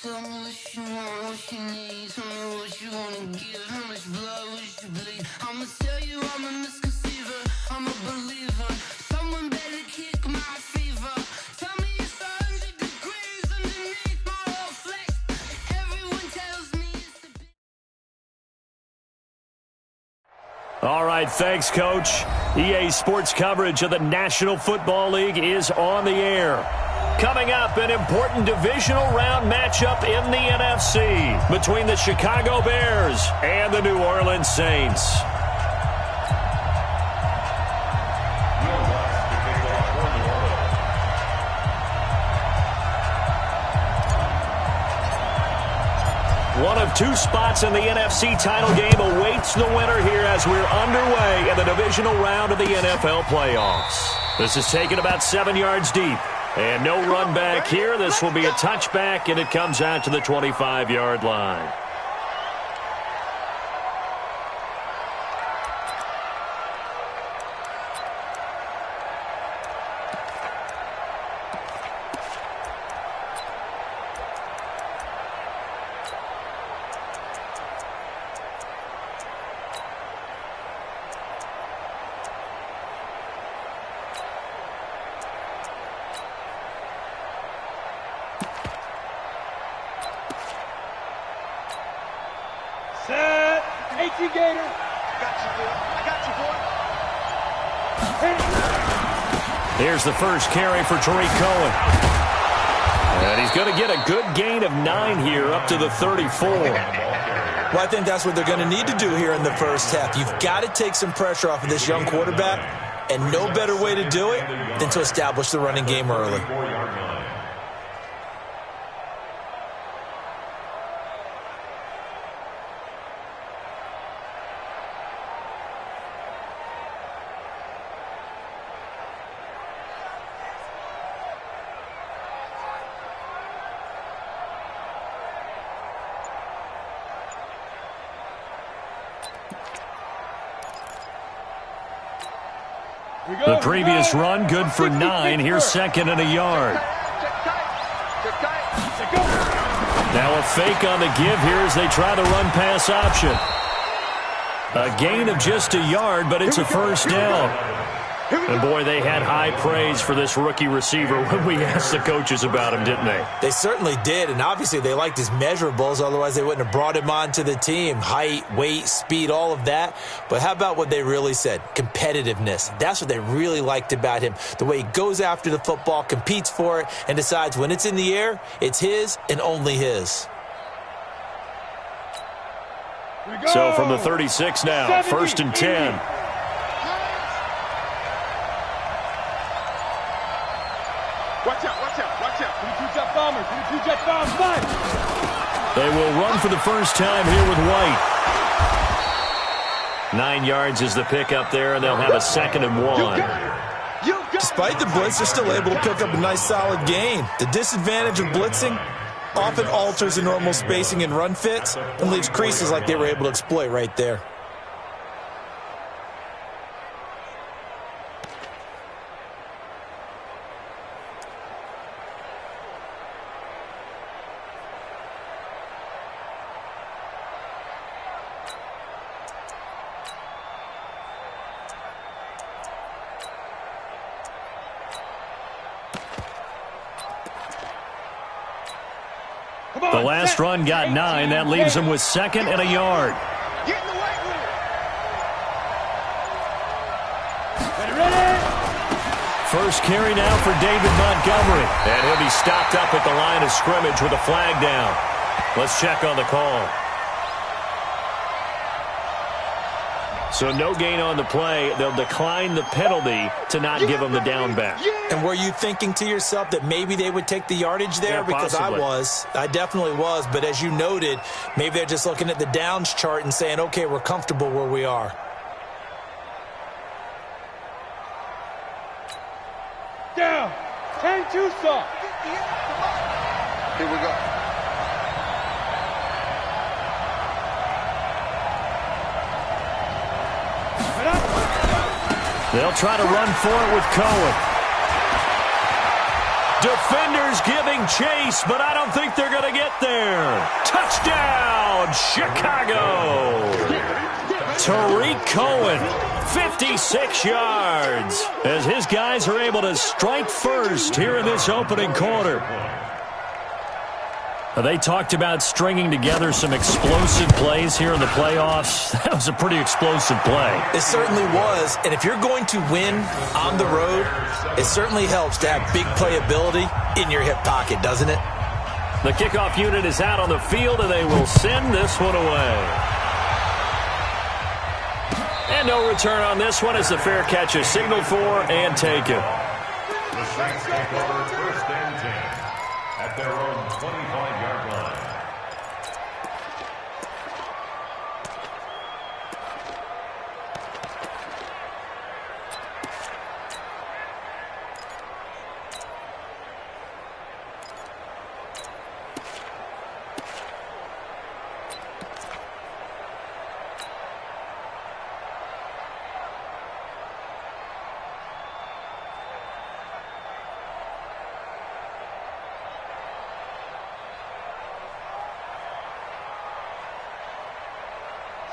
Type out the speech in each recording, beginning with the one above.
Tell me what you want, what you need. Tell me what you wanna give. How much blood would you bleed? I'ma tell you I'm a misconceiver. I'm a believer. Someone better kick my fever. Tell me it's 100 degrees underneath my whole flesh. Everyone tells me it's a bit. All right, thanks, Coach. EA Sports coverage of the National Football League is on the air. Coming up, an important divisional round matchup in the NFC between the Chicago Bears and the New Orleans Saints. One of two spots in the NFC title game awaits the winner here as we're underway in the divisional round of the NFL playoffs. This is taken about 7 yards deep. And no run back here. This will be a touchback, and it comes out to the 25-yard line. Set. 18 Gator. Got you, boy. I got you, boy. Here's the first carry for Tariq Cohen. And he's going to get a good gain of 9 here up to the 34. Well, I think that's what they're going to need to do here in the first half. You've got to take some pressure off of this young quarterback, and no better way to do it than to establish the running game early. The previous run, good for 9. Here's second and a yard. Now a fake on the give here as they try the run-pass option. A gain of just a yard, but it's a first down. And, boy, they had high praise for this rookie receiver when we asked the coaches about him, didn't they? They certainly did, and obviously they liked his measurables. Otherwise, they wouldn't have brought him onto the team. Height, weight, speed, all of that. But how about what they really said? Competitiveness. That's what they really liked about him. The way he goes after the football, competes for it, and decides when it's in the air, it's his and only his. So from the 36 now, 1st and 10. Watch out, watch out, watch out. 22 jet bombers, 22 jet bombs, 5. They will run for the first time here with White. 9 yards is the pickup there, and they'll have a 2nd and 1. Despite the blitz, they're still able to pick up a nice solid gain. The disadvantage of blitzing often alters the normal spacing and run fits and leaves creases like they were able to exploit right there. The last run got 9. That leaves them with 2nd and a yard. Get in the way with it. Ready? First carry now for David Montgomery. And he'll be stopped up at the line of scrimmage with a flag down. Let's check on the call. So no gain on the play. They'll decline the penalty to not give him the down back. And were you thinking to yourself that maybe they would take the yardage there? Yeah, because possibly. I definitely was. But as you noted, maybe they're just looking at the downs chart and saying, okay, we're comfortable where we are. Down. 10-2 soft. Here we go. They'll try to run for it with Cohen. Defenders giving chase, but I don't think they're going to get there. Touchdown, Chicago. Tariq Cohen, 56 yards, as his guys are able to strike first here in this opening quarter. They talked about stringing together some explosive plays here in the playoffs. That was a pretty explosive play. It certainly was. And if you're going to win on the road, it certainly helps to have big playability in your hip pocket, doesn't it? The kickoff unit is out on the field, and they will send this one away. And no return on this one as the fair catch is signaled for and taken. The Saints take over first and 10 at their own 25-yard line.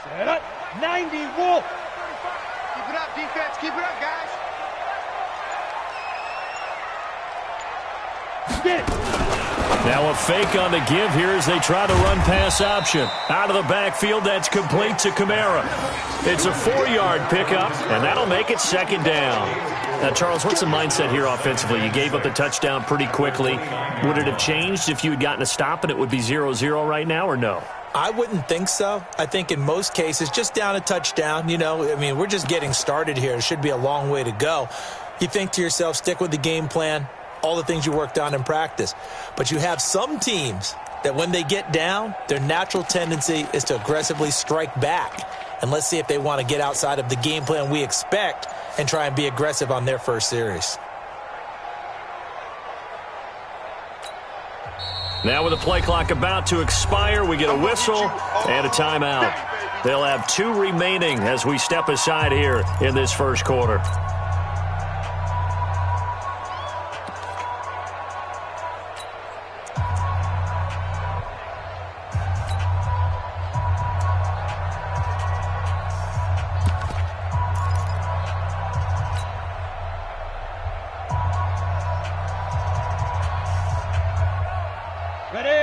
Set up. 90, Wolf. Keep it up, defense. Keep it up, guys. Get it. Now a fake on the give here as they try the run-pass option. Out of the backfield, that's complete to Kamara. It's a 4-yard pickup, and that'll make it second down. Now, Charles, what's the mindset here offensively? You gave up the touchdown pretty quickly. Would it have changed if you had gotten a stop and it would be 0-0 right now, or no? I wouldn't think so. I think in most cases, just down a touchdown, we're just getting started here. It should be a long way to go. You think to yourself, stick with the game plan, all the things you worked on in practice. But you have some teams that when they get down, their natural tendency is to aggressively strike back. And let's see if they want to get outside of the game plan we expect and try and be aggressive on their first series. Now with the play clock about to expire, we get a whistle and a timeout. They'll have 2 remaining as we step aside here in this first quarter.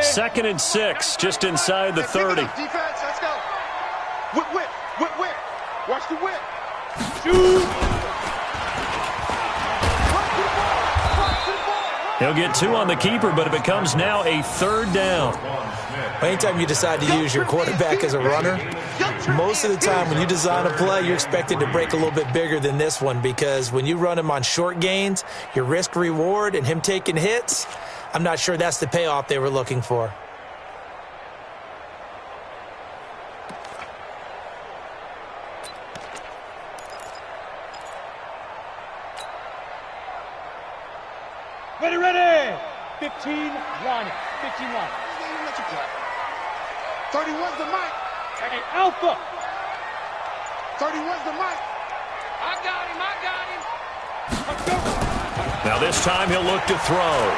Second and 6, just inside the 30. Defense, let's go. Whip. Watch the whip. Shoot. He'll get 2 on the keeper, but it becomes now a 3rd down. Anytime you decide to use your quarterback as a runner, most of the time when you design a play, you're expected to break a little bit bigger than this one, because when you run him on short gains, your risk-reward and him taking hits, I'm not sure that's the payoff they were looking for. Ready. 15 line. 15 line. 31's the mic. Hey, Alpha. 31's the mic. I got him. Now this time he'll look to throw.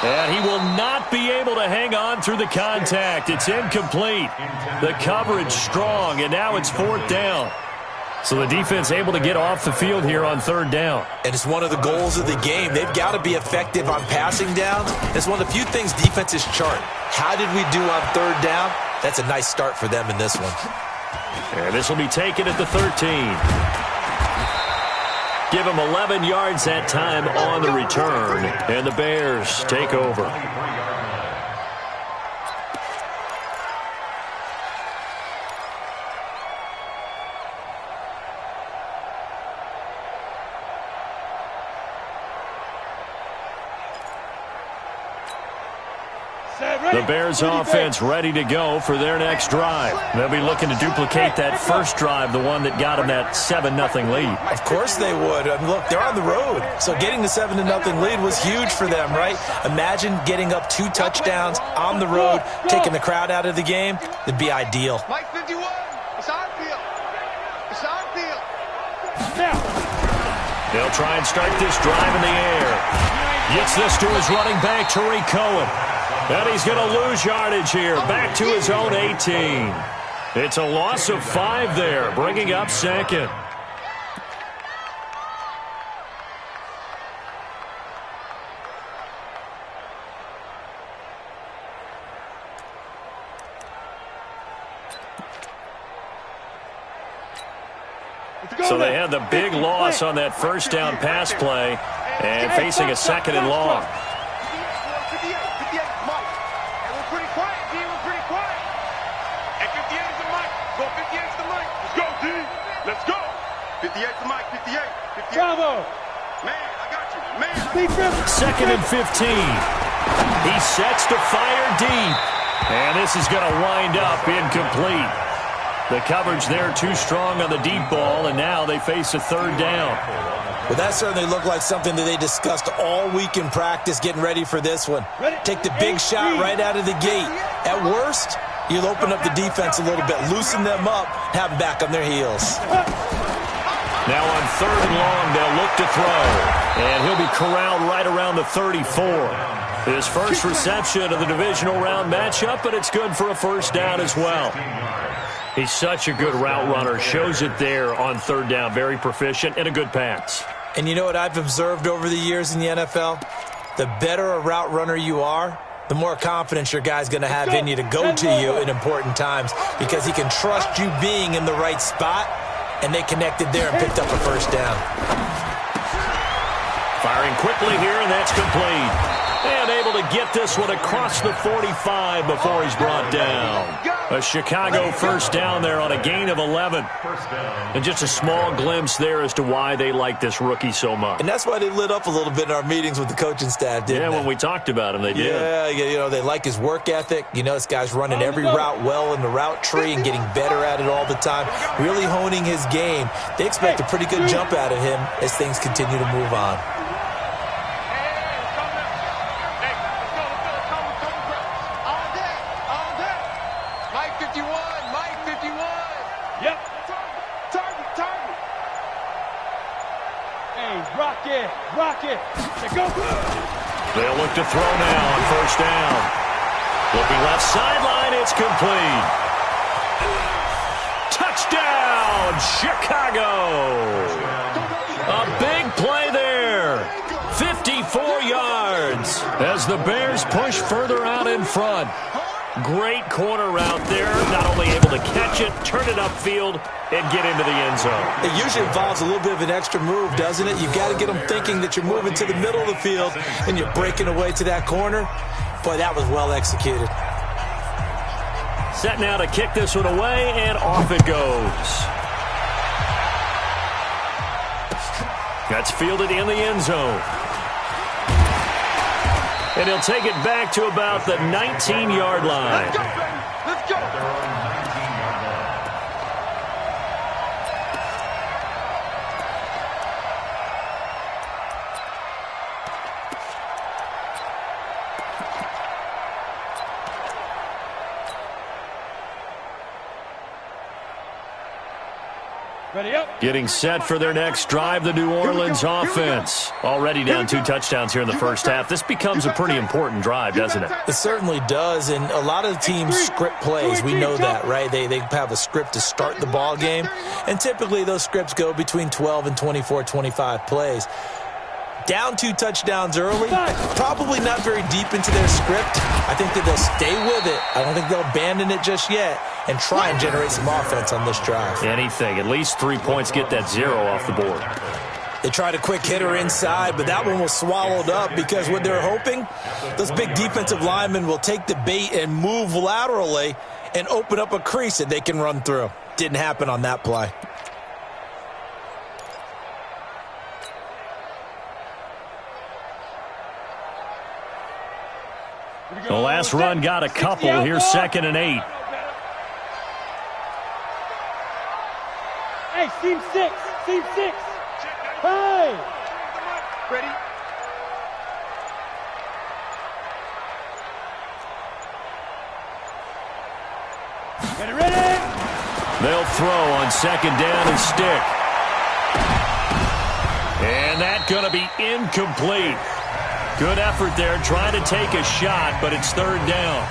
And he will not be able to hang on through the contact. It's incomplete. The coverage strong, and now it's 4th down. So the defense able to get off the field here on 3rd down. And it's one of the goals of the game. They've got to be effective on passing downs. It's one of the few things defenses chart. How did we do on 3rd down? That's a nice start for them in this one. And this will be taken at the 13. Give him 11 yards that time on the return. And the Bears take over. The Bears offense ready to go for their next drive. They'll be looking to duplicate that first drive, the one that got them that 7-0 lead. Of course they would. Look, they're on the road. So getting the 7-0 lead was huge for them, right? Imagine getting up 2 touchdowns on the road, taking the crowd out of the game. It'd be ideal. Mike 51. It's our field. It's our field. Now. They'll try and start this drive in the air. Gets this to his running back, Tariq Cohen. And he's going to lose yardage here. Back to his own 18. It's a loss of 5 there, bringing up second. So they had the big loss on that first down pass play and facing a second and long. Let's go. 58's the mic, 58. 58. Bravo. Man, I got you. Man. Second and 15. He sets to fire deep. And this is going to wind up incomplete. The coverage there too strong on the deep ball, and now they face a third down. Well, that certainly looked like something that they discussed all week in practice getting ready for this one. Take the big shot right out of the gate. At worst, you'll open up the defense a little bit, loosen them up, have them back on their heels. Now on third and long, they'll look to throw. And he'll be corralled right around the 34. His first reception of the divisional round matchup, but it's good for a first down as well. He's such a good route runner. Shows it there on third down. Very proficient and a good pass. And you know what I've observed over the years in the NFL? The better a route runner you are, the more confidence your guy's going to have in you to go to you in important times because he can trust you being in the right spot, and they connected there and picked up a first down. Firing quickly here, and that's complete. And able to get this one across the 45 before he's brought down. A Chicago first down there on a gain of 11. And just a small glimpse there as to why they like this rookie so much. And that's why they lit up a little bit in our meetings with the coaching staff, didn't they? When we talked about him, they did. Yeah, you know, they like his work ethic. You know, this guy's running every route well in the route tree and getting better at it all the time, really honing his game. They expect a pretty good jump out of him as things continue to move on. Rocket. They'll look to throw now on first down. Looking left sideline, it's complete. Touchdown, Chicago. A big play there. 54 yards as the Bears push further out in front. Great corner route there. Not only able to catch it, turn it upfield, and get into the end zone. It usually involves a little bit of an extra move, doesn't it? You've got to get them thinking that you're moving to the middle of the field and you're breaking away to that corner. Boy, that was well executed. Set now to kick this one away, and off it goes. That's fielded in the end zone. And he'll take it back to about the 19-yard line. Let's go, baby. Let's go. Ready up. Getting set for their next drive, the New Orleans offense. Already down 2 touchdowns here in the first half. This becomes a pretty important drive, doesn't it? It certainly does, and a lot of teams script plays. We know that, right? They have a script to start the ball game, and typically those scripts go between 12 and 24, 25 plays. Down 2 touchdowns early, probably not very deep into their script. I think that they'll stay with it. I don't think they'll abandon it just yet and try and generate some offense on this drive. Anything. At least 3 points, get that 0 off the board. They tried a quick hitter inside, but that one was swallowed up because what they're hoping, those big defensive linemen will take the bait and move laterally and open up a crease that they can run through. Didn't happen on that play. The last run got a couple. Here's 2nd and 8. Hey, team 6. Team 6. Hey. Ready? Ready. They'll throw on 2nd down and stick. And And that's going to be incomplete. Good effort there trying to take a shot, but it's third down.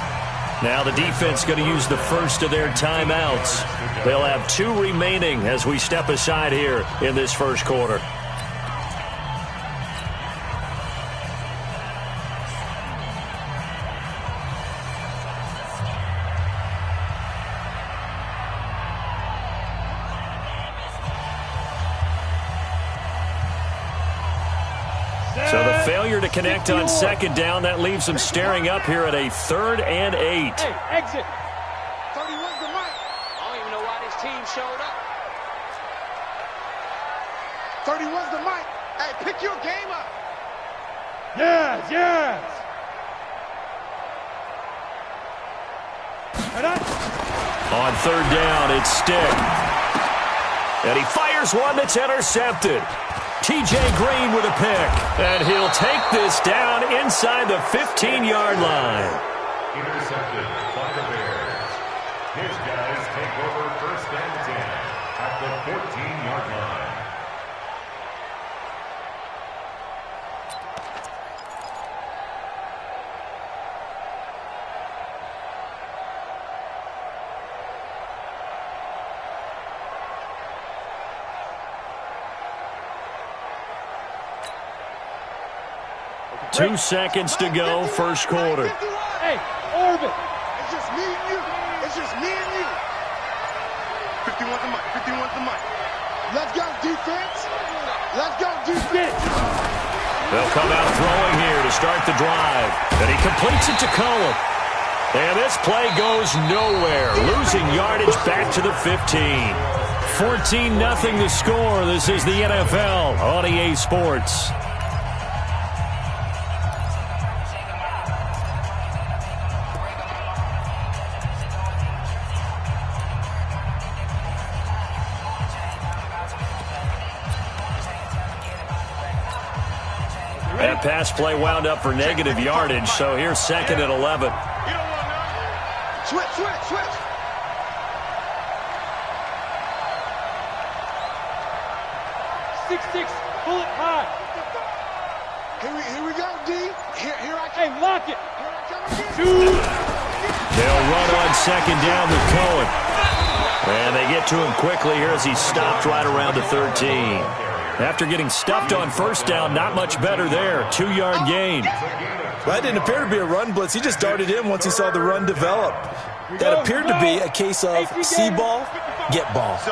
Now the defense going to use the first of their timeouts. They'll have 2 remaining as we step aside here in this first quarter. So the failure to connect on second down, that leaves them staring up here at a 3rd and 8. Hey, exit. 31's the mic. I don't even know why this team showed up. 31's the mic. Hey, pick your game up. Yes, yes. On third down, it's Stick. And he fires one that's intercepted. T.J. Green with a pick. And he'll take this down inside the 15-yard line. Intercepted by the Bears. His guys take over 1st and 10 at the 14-yard line. Two seconds to go, first quarter. Hey, Orbit. It's just me and you. It's just me and you. 51's the mic. 51's the mic. Let's go, defense. Let's go, defense. They'll come out throwing here to start the drive. And he completes it to Cohen. And this play goes nowhere, losing yardage back to the 15. 14-0 the score. This is the NFL on EA Sports. That pass play wound up for negative yardage, so here's 2nd and 11. Switch, switch, switch. Six, pull it high. Here we go, D. Here I come. Hey, lock it. Here I come again. Two. They'll run on second down with Cohen. And they get to him quickly here as he stopped right around the 13. After getting stuffed on first down, not much better there. 2-yard gain. Well, that didn't appear to be a run blitz. He just darted in once he saw the run develop. That appeared to be a case of see ball, get ball.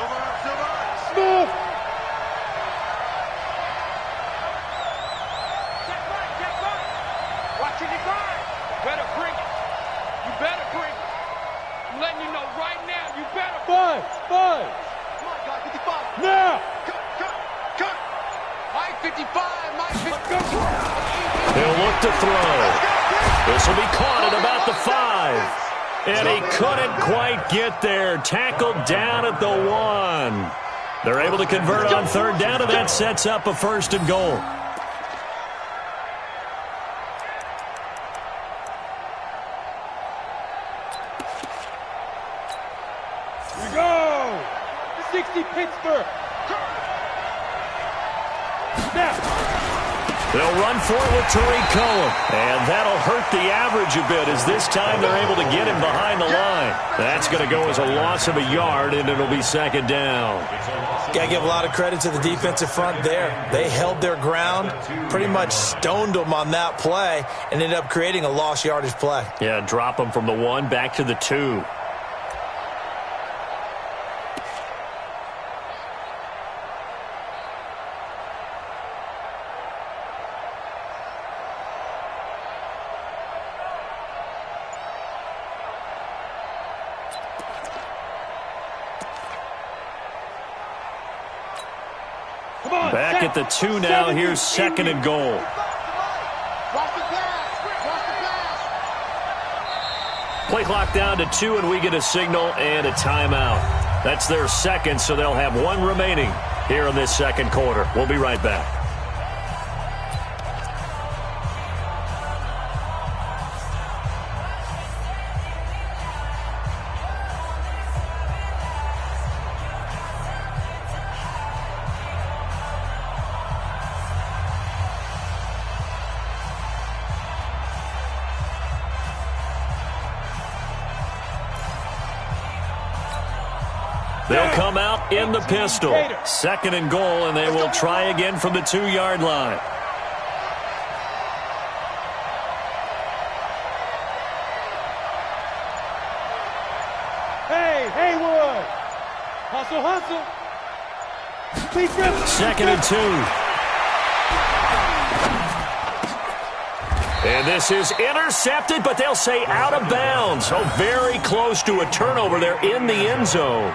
Move. Watching it grind. Better bring it. You better bring it. I'm letting you know right now, you better. Five. Come on, guys, 55. Now. Cut. Mike 55, Mike 55. He'll look to throw. This will be caught at about the 5. And he couldn't quite get there. Tackled down at the 1. They're able to convert on third down, and that sets up a 1st and goal. Here we go. 60 Pittsburgh. Now. They'll run for it with Tariq Cohen. And that'll hurt the average a bit as this time they're able to get him behind the line. That's going to go as a loss of a yard, and it'll be 2nd down. Got to give a lot of credit to the defensive front there. They held their ground, pretty much stoned them on that play, and ended up creating a lost yardage play. Yeah, drop them from the 1 back to the 2. Back at the 2 now. Here's 2nd and goal. Watch the pass. Play clock down to 2, and we get a signal and a timeout. That's their 2nd, so they'll have 1 remaining here in this 2nd quarter. We'll be right back. They'll come out in the pistol. 2nd and goal, and they will try again from the 2-yard line. Hey, Haywood. Hustle, hustle. 2nd and 2. And this is intercepted, but they'll say out of bounds. Oh, very close to a turnover there in the end zone.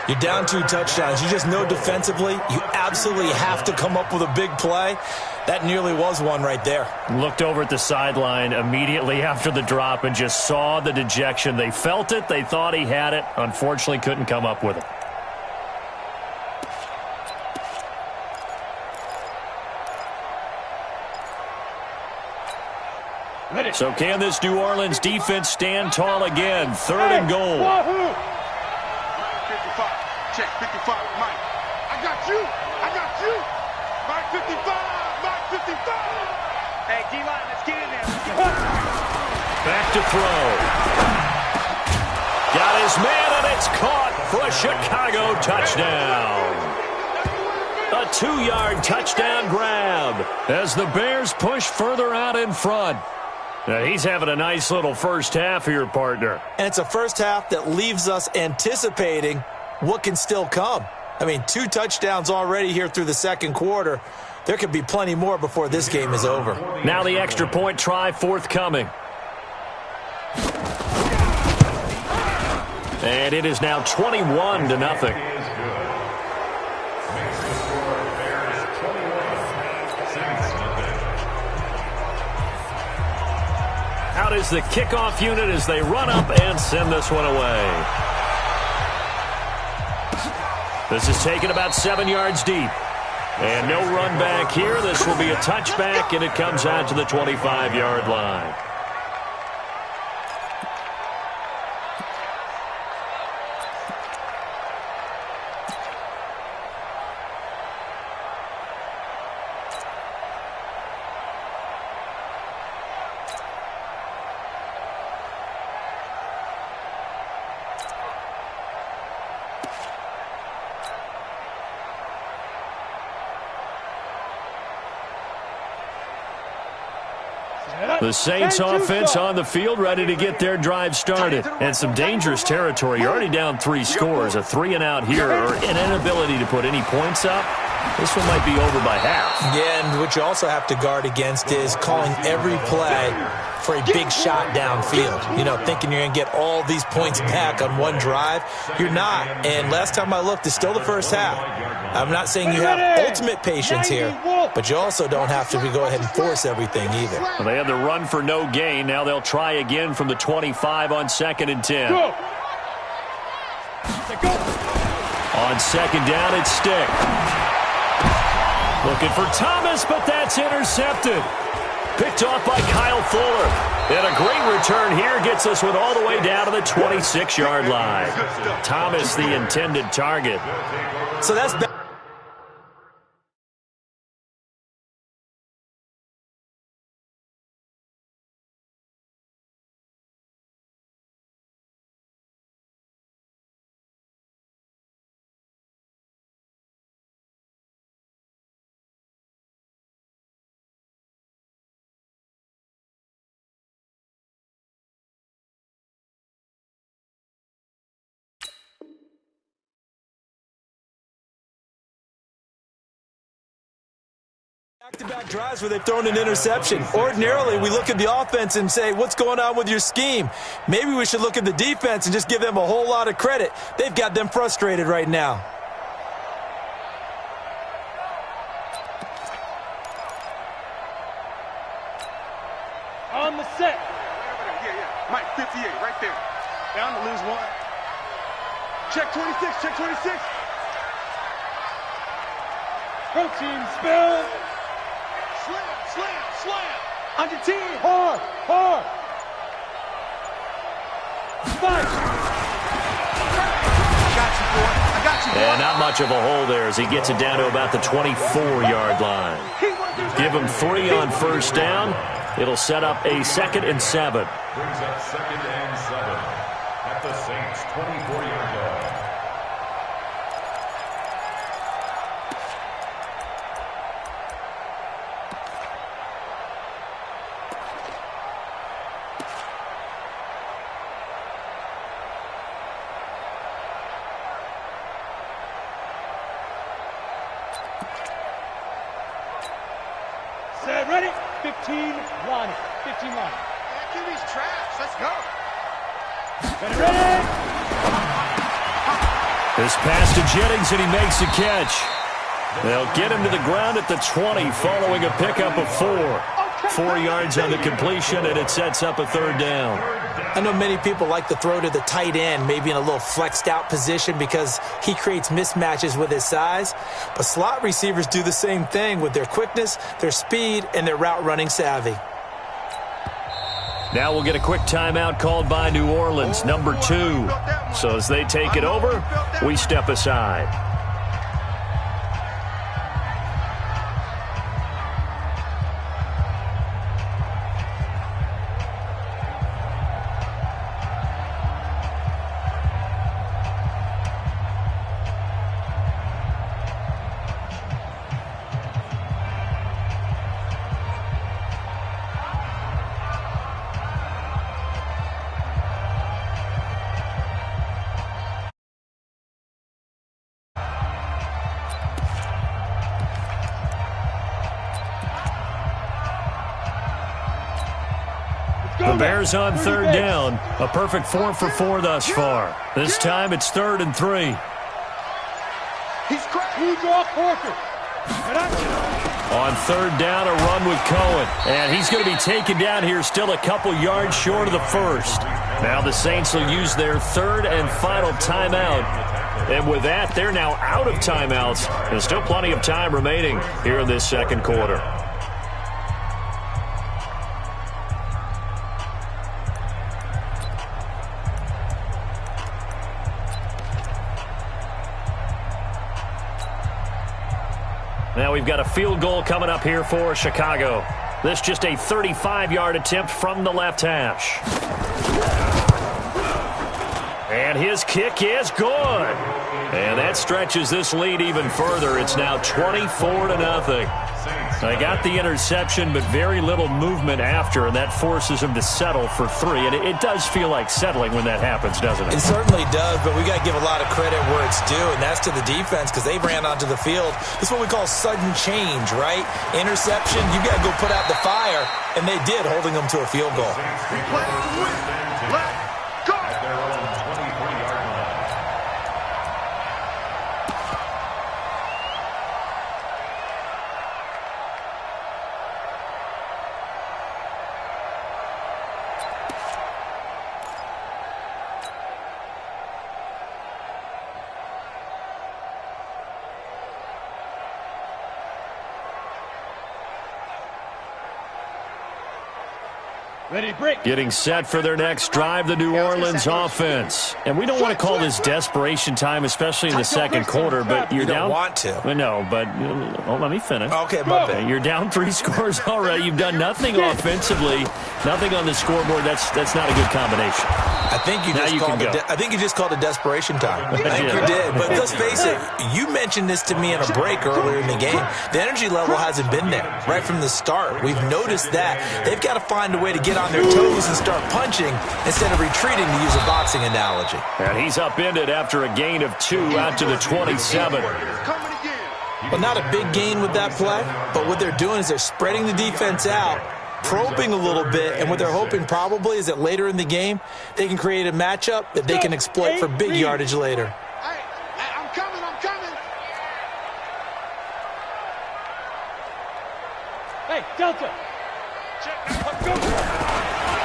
You're down 2 touchdowns. You just know defensively you absolutely have to come up with a big play. That nearly was one right there. Looked over at the sideline immediately after the drop and just saw the dejection. They felt it. They thought he had it. Unfortunately, couldn't come up with it. So can this New Orleans defense stand tall again? 3rd and goal. 55. Check 55. Mike. I got you. Mike 55. Hey, D-line, let's get in there. Back to throw. Got his man, and it's caught for a Chicago touchdown. A 2-yard touchdown grab as the Bears push further out in front. Now, he's having a nice little first half here, partner. And it's a first half that leaves us anticipating what can still come. I mean, 2 touchdowns already here through the 2nd quarter. There could be plenty more before this game is over. Now the extra point try forthcoming. And it is now 21-0. Out is the kickoff unit as they run up and send this one away. This is taken about 7 yards deep. And no run back here. This will be a touchback, and it comes out to the 25-yard line. The Saints offense on the field, ready to get their drive started. And some dangerous territory. You're already down 3 scores. A 3-and-out here, or an inability to put any points up. This one might be over by half. Yeah, and what you also have to guard against is calling every play for a big shot downfield. You know, thinking you're going to get all these points back on one drive. You're not. And last time I looked, it's still the first half. I'm not saying you have ultimate patience here, but you also don't have to go ahead and force everything either. Well, they had the run for no gain. Now they'll try again from the 25 on 2nd and 10. Go. On 2nd down, it's Stick. Looking for Thomas, but that's intercepted. Picked off by Kyle Fuller. And a great return here gets us one all the way down to the 26-yard line. Thomas, the intended target. So that's back-to-back drives where they've thrown an interception. Ordinarily, we look at the offense and say, what's going on with your scheme? Maybe we should look at the defense and just give them a whole lot of credit. They've got them frustrated right now. On the set. Yeah. Mike 58, right there. Down to lose 1. Check 26, check 26. Protein spill. Slam. On your team. Hard. Fight. I got you, boy. And not much of a hole there as he gets it down to about the 24-yard line. Give him 3 on first down. It'll set up a 2nd and 7. Brings up 2nd and 7 at the Saints' 24-yard line. Set, ready? 15 line. 15 line. QB's trash. Let's go. Ready? This pass to Jennings, and he makes the catch. They'll get him to the ground at the 20 following a pickup of 4. 4 yards on the completion, and it sets up a third down. I know many people like to throw to the tight end, maybe in a little flexed out position because he creates mismatches with his size. But slot receivers do the same thing with their quickness, their speed, and their route running savvy. Now we'll get a quick timeout called by New Orleans, number 2. So as they take it over, we step aside. The Bears on third down. A perfect 4 for 4 thus far. This time it's 3rd and 3. He's cracked. Who's off Porter? On third down, a run with Cohen. And he's going to be taken down here, still a couple yards short of the first. Now the Saints will use their 3rd and final timeout. And with that, they're now out of timeouts. There's still plenty of time remaining here in this second quarter. Now we've got a field goal coming up here for Chicago. This just a 35-yard attempt from the left hash. And his kick is good. And that stretches this lead even further. It's now 24-0. They got the interception, but very little movement after, and that forces him to settle for 3. And it does feel like settling when that happens, doesn't it? It certainly does, but we got to give a lot of credit where it's due, and that's to the defense because they ran onto the field. This is what we call sudden change, right? Interception, you got to go put out the fire, and they did, holding them to a field goal. We play to win. Let's go. At their own 23-yard line. Ready, break. Getting set for their next drive, the New Orleans offense. And we don't want to call this desperation time, especially in the second quarter, but you're You down. don't want to. No, but let me finish. Okay, my bad. You're down 3 scores already. You've done nothing offensively, nothing on the scoreboard. That's not a good combination. I think you just called it desperation time. I think you did. But let's face it, you mentioned this to me in a break earlier in the game. The energy level hasn't been there right from the start. We've noticed that. They've got to find a way to get on their toes and start punching instead of retreating, to use a boxing analogy. And he's upended after a gain of 2 out to the 27. Coming again. Well, not a big gain with that play, but what they're doing is they're spreading the defense out, probing a little bit, and what they're hoping probably is that later in the game, they can create a matchup that they can exploit for big yardage later. Hey, I'm coming. Hey, Delta.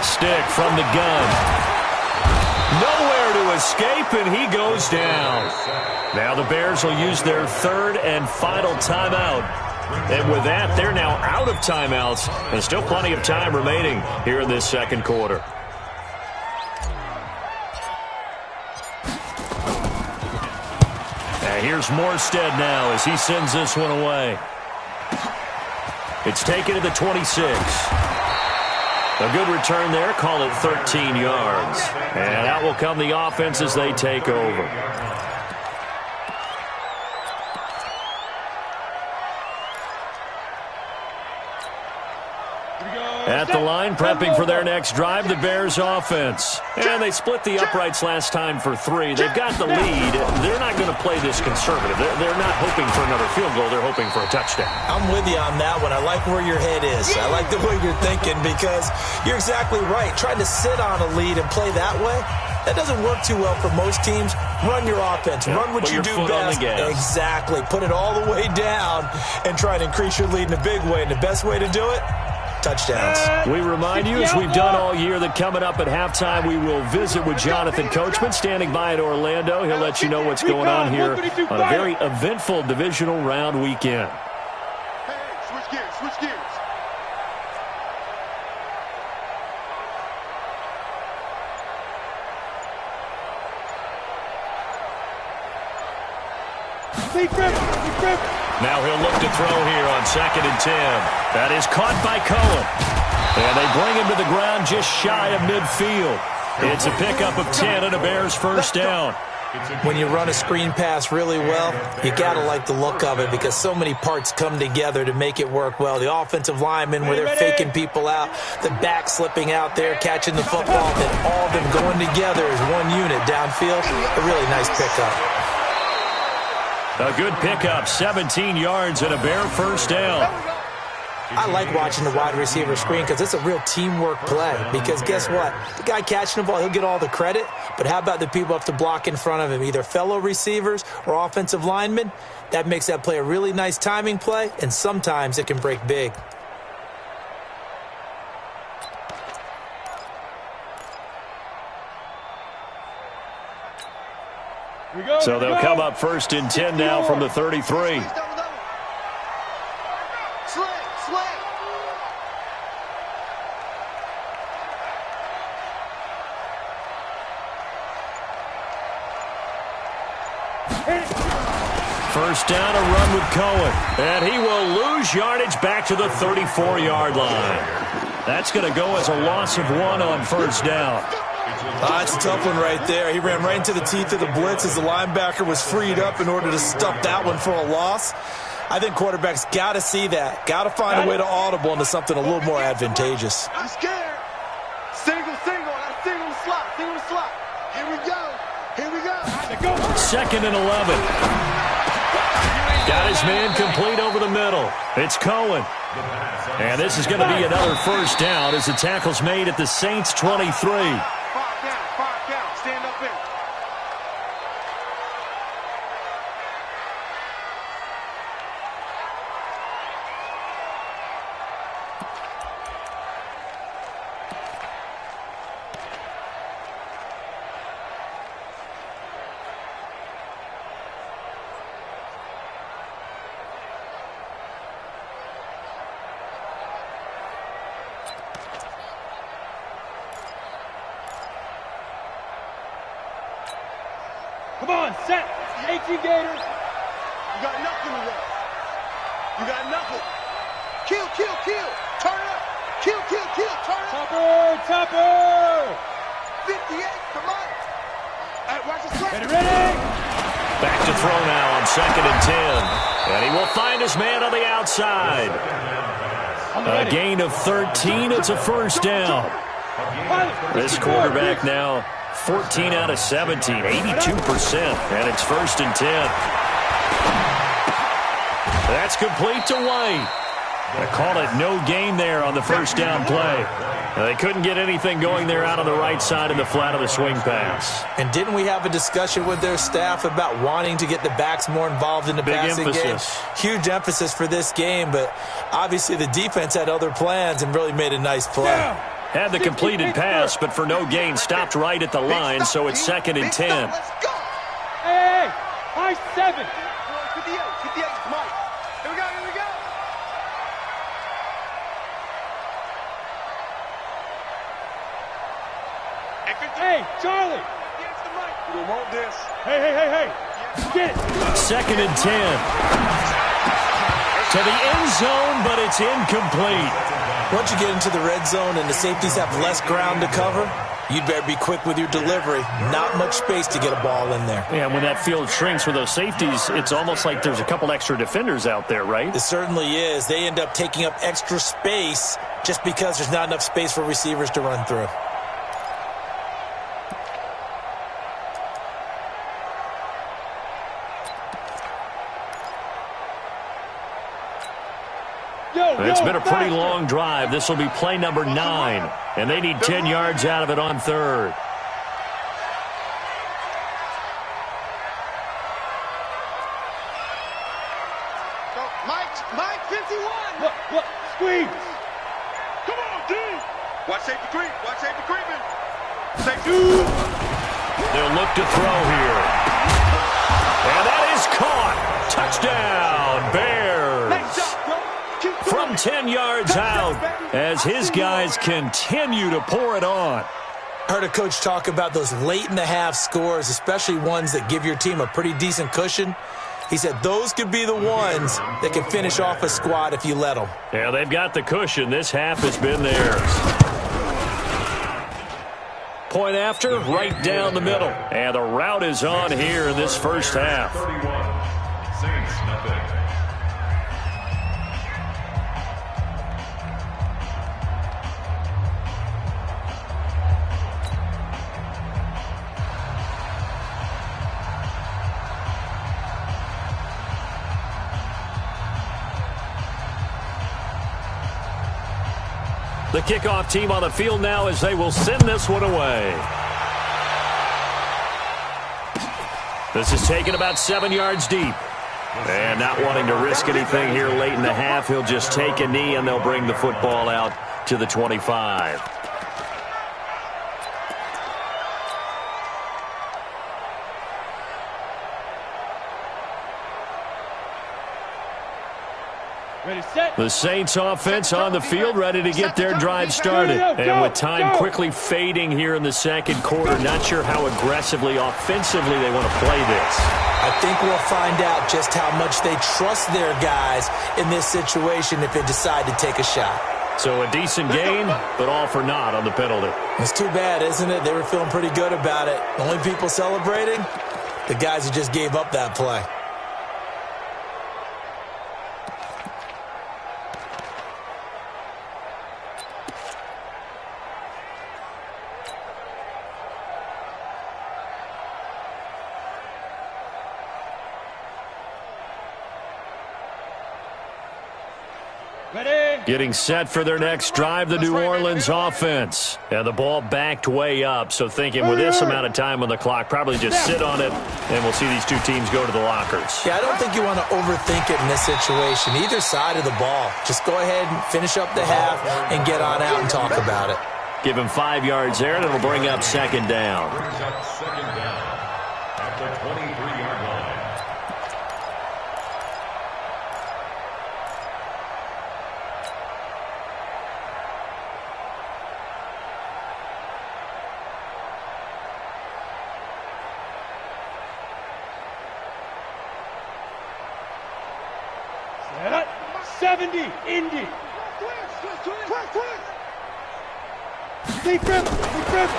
Stick from the gun. Nowhere to escape, and he goes down. Now the Bears will use their 3rd and final timeout. And with that, they're now out of timeouts. There's still plenty of time remaining here in this second quarter. And here's Morstead now as he sends this one away. It's taken to the 26. A good return there, call it 13 yards. And out will come the offense as they take over. At the line, prepping for their next drive, the Bears offense. And they split the uprights last time for 3. They've got the lead. They're not going to play this conservative. They're not hoping for another field goal. They're hoping for a touchdown. I'm with you on that one. I like where your head is. I like the way you're thinking because you're exactly right. Trying to sit on a lead and play that way, that doesn't work too well for most teams. Run your offense. Run what you do best. Exactly. Put it all the way down and try to increase your lead in a big way. And the best way to do it, touchdowns. We remind you, as we've done all year, that coming up at halftime, we will visit with Jonathan Coachman standing by in Orlando. He'll let you know what's going on here on a very eventful divisional round weekend. Hey, switch gears, switch gears. Now he'll look to throw here on 2nd and 10. That is caught by Cohen. And they bring him to the ground just shy of midfield. It's a pickup of 10 and a Bears first down. When you run a screen pass really well, you got to like the look of it because so many parts come together to make it work well. The offensive linemen where they're faking people out, the back slipping out there, catching the football, then all of them going together as one unit downfield. A really nice pickup. A good pickup, 17 yards and a Bear first down. I like watching the wide receiver screen because it's a real teamwork play. Because guess what? The guy catching the ball, he'll get all the credit. But how about the people up to block in front of him, either fellow receivers or offensive linemen? That makes that play a really nice timing play, and sometimes it can break big. So they'll come up 1st and 10 now from the 33. First down, a run with Cohen. And he will lose yardage back to the 34-yard line. That's going to go as a loss of 1 on first down. It's a tough one right there. He ran right into the teeth of the blitz as the linebacker was freed up in order to stuff that one for a loss. I think quarterbacks got to see that. Got to find a way to audible into something a little more advantageous. I'm scared. Single, single slot. Here we go. 2nd and 11. Got his man complete over the middle. It's Cohen. And this is going to be another first down as the tackle's made at the Saints' 23. Stand up there. Come on, set. HG Gators. You got nothing left. You got nothing. Kill. Turn up. Kill. Turn up. Topper. 58. Come on. All right, watch this. Ready. Back to throw now on 2nd and 10. And he will find his man on the outside. A gain of 13. It's a first down. This quarterback now 14 out of 17, 82%. And it's 1st and 10. That's complete to White. They call it no gain there on the first down play. They couldn't get anything going there out on the right side of the flat of the swing pass. And didn't we have a discussion with their staff about wanting to get the backs more involved in the passing game? Huge emphasis for this game, but obviously the defense had other plans and really made a nice play. Had the completed pass, but for no gain, stopped right at the line, so it's 2nd and 10. Hey, high 7. 58, Mike. Here we go. Hey, Charlie. We want this. Hey. Get it. 2nd and 10. To the end zone, but it's incomplete. Once you get into the red zone and the safeties have less ground to cover, you'd better be quick with your delivery. Not much space to get a ball in there. Yeah, when that field shrinks with those safeties, it's almost like there's a couple extra defenders out there, right? It certainly is. They end up taking up extra space just because there's not enough space for receivers to run through. It's been a pretty long drive. This will be play number 9, and they need 10 yards out of it on third. Mike, 51. Look, squeeze. Come on, D. Watch safety creep. Watch safety creeping. Safety. They'll look to throw here. And that is caught. Touchdown, Bears. Nice job, bro. Keep From 10 yards out as his guys continue to pour it on. Heard a coach talk about those late-in-the-half scores, especially ones that give your team a pretty decent cushion. He said those could be the ones that can finish off a squad if you let them. Yeah, they've got the cushion. This half has been theirs. Point after, right down the middle. And the route is on here in this first half. 31. Saints, nothing. The kickoff team on the field now as they will send this one away. This is taken about 7 yards deep. And not wanting to risk anything here late in the half, he'll just take a knee and they'll bring the football out to the 25. Ready, set. The Saints offense on the field, ready to get their drive started. And with time quickly fading here in the second quarter, not sure how aggressively, offensively they want to play this. I think we'll find out just how much they trust their guys in this situation if they decide to take a shot. So a decent gain, but all for naught on the penalty. It's too bad, isn't it? They were feeling pretty good about it. The only people celebrating, the guys who just gave up that play. Ready. Getting set for their next drive, the New Orleans offense. And the ball backed way up, so thinking with this amount of time on the clock, probably just sit on it, and we'll see these two teams go to the lockers. Yeah, I don't think you want to overthink it in this situation. Either side of the ball. Just go ahead and finish up the half and get on out and talk about it. Give him 5 yards there, and it'll bring up second down. Brings up second down at the 23-yard line. Set. 70. Indy.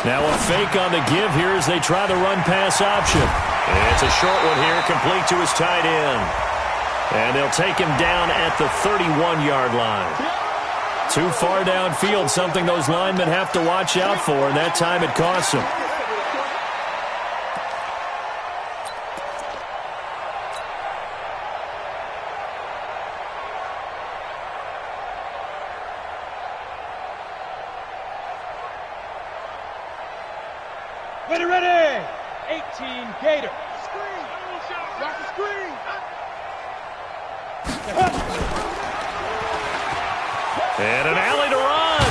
Now a fake on the give here as they try the run-pass option. It's a short one here, complete to his tight end. And they'll take him down at the 31-yard line. Too far downfield, something those linemen have to watch out for, and that time it costs them. Ready. 18 Gator. Screen. Watch the screen. And an alley to run.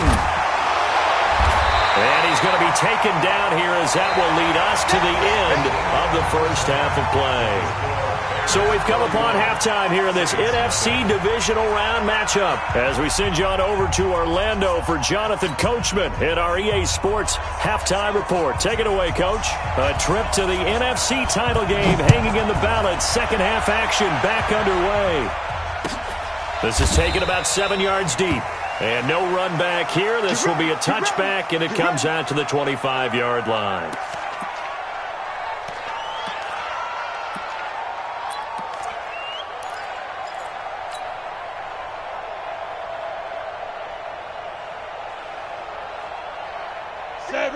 And he's going to be taken down here as that will lead us to the end of the first half of play. So we've come upon halftime here in this NFC Divisional Round matchup as we send you on over to Orlando for Jonathan Coachman in our EA Sports Halftime Report. Take it away, Coach. A trip to the NFC title game hanging in the balance. Second half action back underway. This is taken about 7 yards deep. And no run back here. This will be a touchback, and it comes out to the 25-yard line.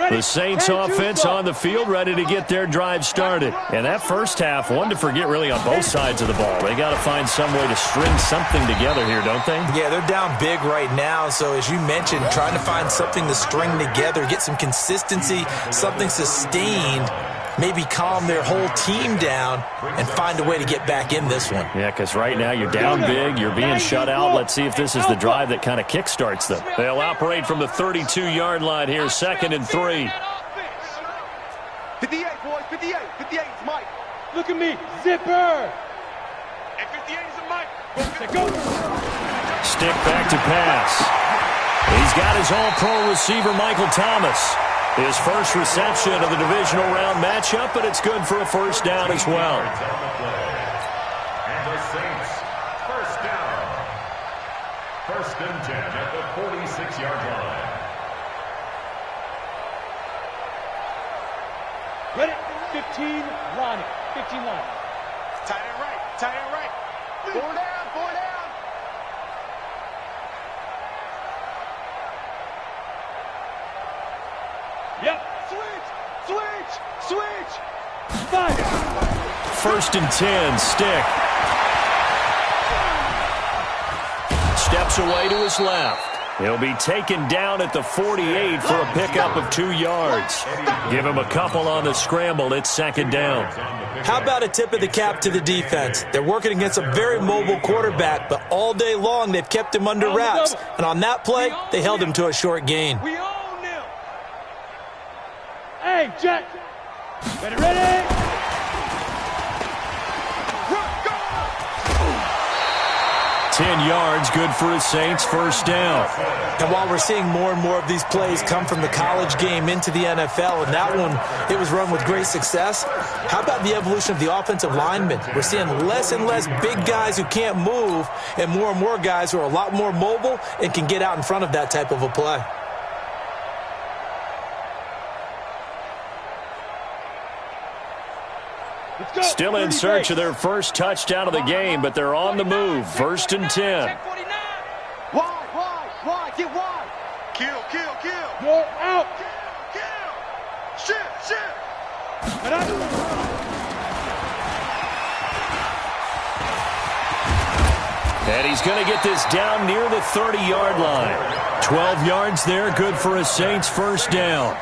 The Saints offense on the field, ready to get their drive started. And that first half, one to forget really on both sides of the ball. They got to find some way to string something together here, don't they? Yeah, they're down big right now. So as you mentioned, trying to find something to string together, get some consistency, something sustained, maybe calm their whole team down and find a way to get back in this one. Yeah, because right now you're down big, you're being shut out. Let's see if this is the drive that kind of kickstarts them. They'll operate from the 32-yard line here, 2nd and 3. 58, boys, 58. 58 is Mike. Look at me, zipper. And 58 is a Mike. Go. Stick back to pass. He's got his all-pro receiver, Michael Thomas. His first reception of the divisional round matchup, but it's good for a first down as well. And the Saints, first down. 1st and 10 at the 46-yard line. Ready? 15 line. 15 line. Tight end right. Tight end right. 4 down. 4 down. Yep. Switch. 5. 1st and 10, Stick. Steps away to his left. He'll be taken down at the 48 for a pickup of 2 yards. Give him a couple on the scramble. It's 2nd down. How about a tip of the cap to the defense? They're working against a very mobile quarterback, but all day long they've kept him under wraps. And on that play, they held him to a short gain. We own them. Hey, Jack. Ready? 10 yards, good for his Saints, first down. And while we're seeing more and more of these plays come from the college game into the NFL, and that one, it was run with great success, how about the evolution of the offensive linemen? We're seeing less and less big guys who can't move and more guys who are a lot more mobile and can get out in front of that type of a play. Still in search of their first touchdown of the game, but they're on the move. 1st and 10. Wide. Get wide. Kill. You're out. Kill. Shift. And he's going to get this down near the 30-yard line. 12 yards there, good for a Saints first down.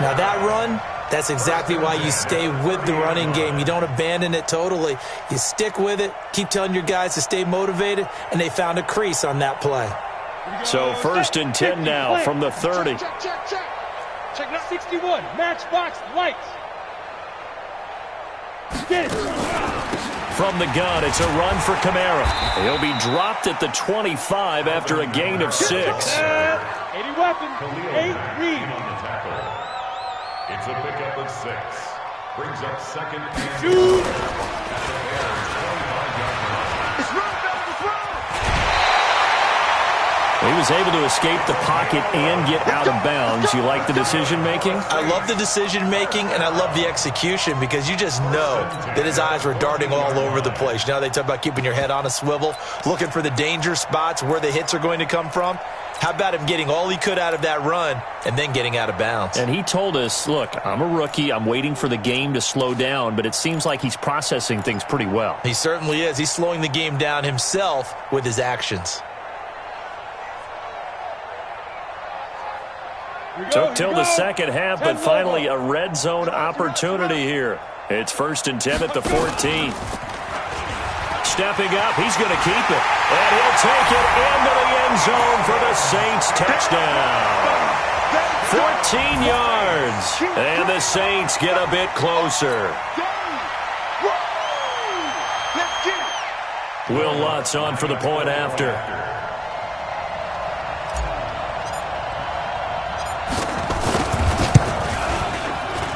Now that run, that's exactly why you stay with the running game. You don't abandon it totally. You stick with it, keep telling your guys to stay motivated, and they found a crease on that play. So 1st and 10 now from the 30. Check 61. Matchbox lights. Get it. From the gun, it's a run for Kamara. He'll be dropped at the 25 after a gain of 6. 80 weapon. 8 read. It's a pickup of 6. Brings up 2nd and 2. It's run. He was able to escape the pocket and get out of bounds. You like the decision-making? I love the decision-making, and I love the execution because you just know that his eyes were darting all over the place. You know, they talk about keeping your head on a swivel, looking for the danger spots, where the hits are going to come from. How about him getting all he could out of that run and then getting out of bounds? And he told us, look, I'm a rookie. I'm waiting for the game to slow down, but it seems like he's processing things pretty well. He certainly is. He's slowing the game down himself with his actions. Took till the second half, but finally a red zone opportunity here. It's 1st and 10 at the 14. Stepping up, he's going to keep it. And he'll take it into the end zone for the Saints touchdown. 14 yards. And the Saints get a bit closer. Will Lutz on for the point after.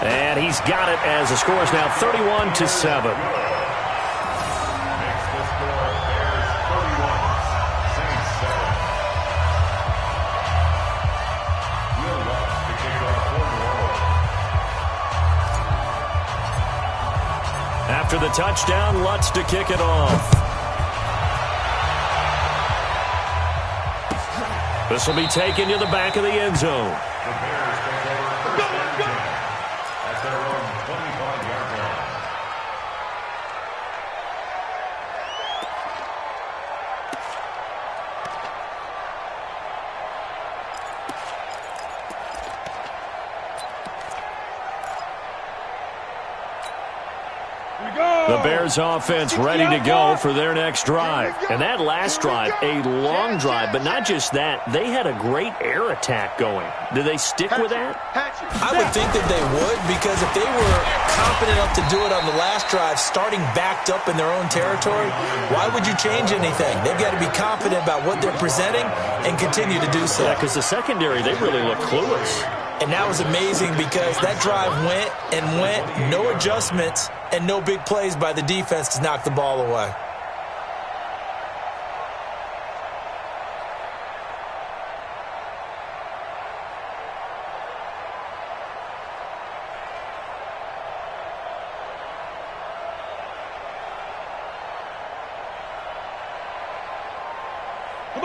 And he's got it as the score is now 31-7. After the touchdown, Lutz to kick it off. This will be taken to the back of the end zone. Bears offense ready to go for their next drive. And that last drive, a long drive, but not just that. They had a great air attack going. Do they stick with that? I would think that they would, because if they were confident enough to do it on the last drive, starting backed up in their own territory, why would you change anything? They've got to be confident about what they're presenting and continue to do so. Yeah, because the secondary, they really look clueless. And that was amazing because that drive went and went, no adjustments and no big plays by the defense to knock the ball away.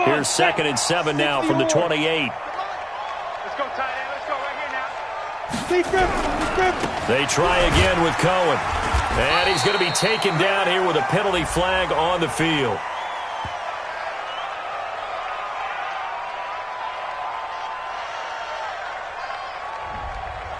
Here's 2nd and 7 now from the 28. Let's go, tight end. Let's go right here now. They try again with Cohen. And he's going to be taken down here with a penalty flag on the field.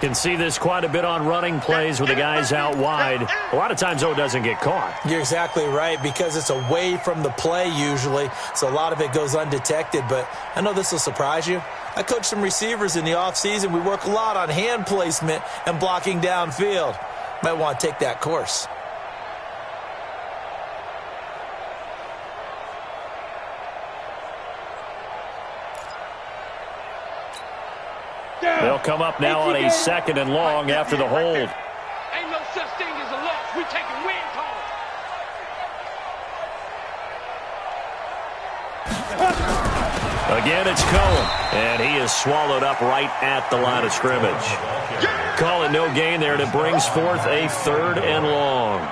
Can see this quite a bit on running plays with the guys out wide. A lot of times, though, it doesn't get caught. You're exactly right, because it's away from the play usually, so a lot of it goes undetected. But I know this will surprise you. I coach some receivers in the offseason. We work a lot on hand placement and blocking downfield. Might want to take that course. They'll come up now on a 2nd and long after the hold. Ain't no such thing as a loss. We taking win calls. Again, it's Cohen, and he is swallowed up right at the line of scrimmage. Call it no gain there, and it brings forth a 3rd and long.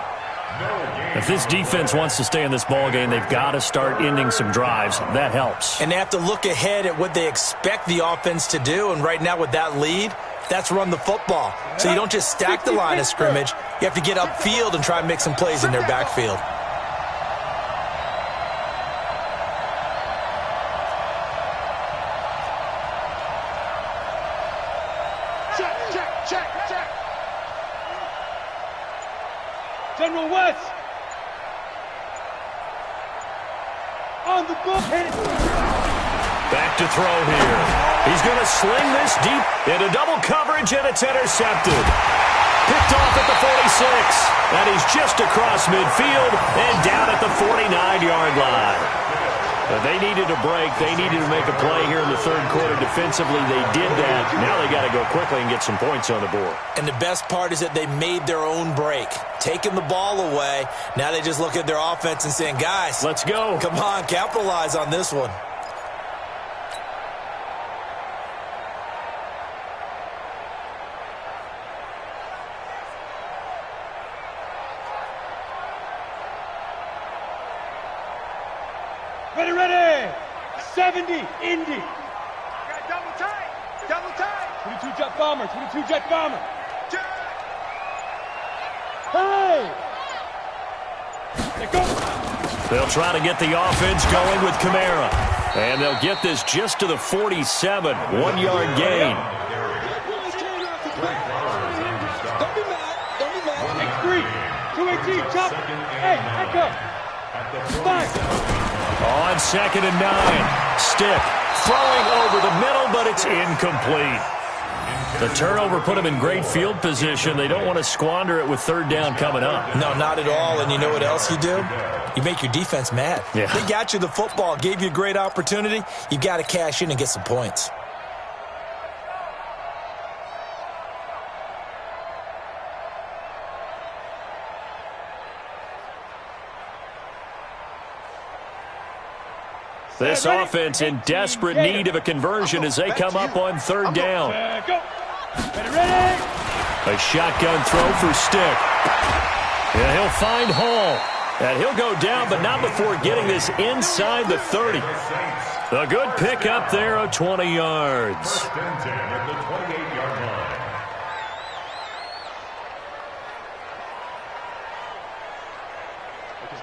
If this defense wants to stay in this ballgame, they've got to start ending some drives. That helps. And they have to look ahead at what they expect the offense to do, and right now with that lead, that's run the football. So you don't just stack the line of scrimmage. You have to get upfield and try and make some plays in their backfield. Check. General West. On the ball. Back to throw here. He's going to sling this deep into double coverage, and it's intercepted. Picked off at the 46. And he's just across midfield and down at the 49-yard line. They needed a break. They needed to make a play here in the 3rd quarter. Defensively, they did that. Now they got to go quickly and get some points on the board. And the best part is that they made their own break, taking the ball away. Now they just look at their offense and saying, guys, let's go. Come on, capitalize on this one. Ready. 70, Indy. Got double tight. 22 jet bomber. Hey! They go. They'll try to get the offense going with Kamara. And they'll get this just to the 47. 1-yard gain. Don't be mad. 218, chop. Hey, echo. 5. On 2nd and 9. Stick throwing over the middle, but it's incomplete. The turnover put them in great field position. They don't want to squander it with 3rd down coming up. No, not at all. And you know what else you do? You make your defense mad. Yeah. They got you the football, gave you a great opportunity. You got to cash in and get some points. This offense in desperate need of a conversion as they come up on 3rd down. Go. Ready. A shotgun throw for Stick. And he'll find Hall. And he'll go down, but not before getting this inside the 30. A good pickup there of 20 yards. At the 28-yard line.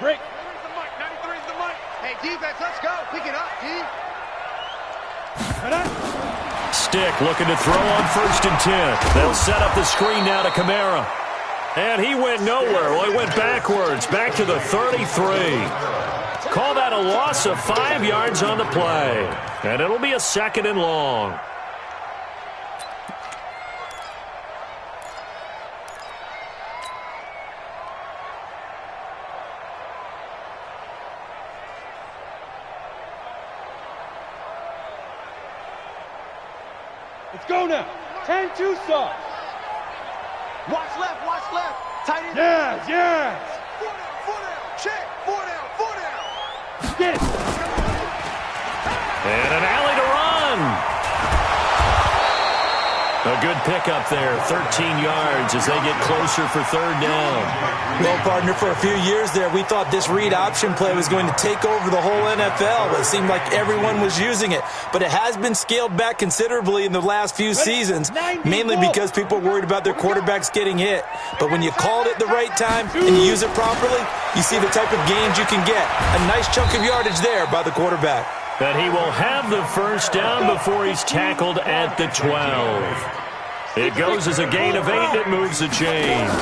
Break. 93's the mic. Hey, defense, let's go. Pick it up, D. Stick looking to throw on 1st and 10. They'll set up the screen now to Kamara. And he went nowhere. Well, he went backwards, back to the 33. Call that a loss of 5 yards on the play. And it'll be a 2nd and long. Let's go now. 10-2 start. Watch left, tight end. Yes. 4 down, check, 4 down. Get it. And an alley to run. A good pickup there, 13 yards as they get closer for 3rd down. Well, partner, for a few years there, we thought this read option play was going to take over the whole NFL. It seemed like everyone was using it, but it has been scaled back considerably in the last few seasons, mainly because people are worried about their quarterbacks getting hit. But when you called it the right time and you use it properly, you see the type of gains you can get. A nice chunk of yardage there by the quarterback. And he will have the 1st down before he's tackled at the 12. It goes as a gain of 8. It moves the chains.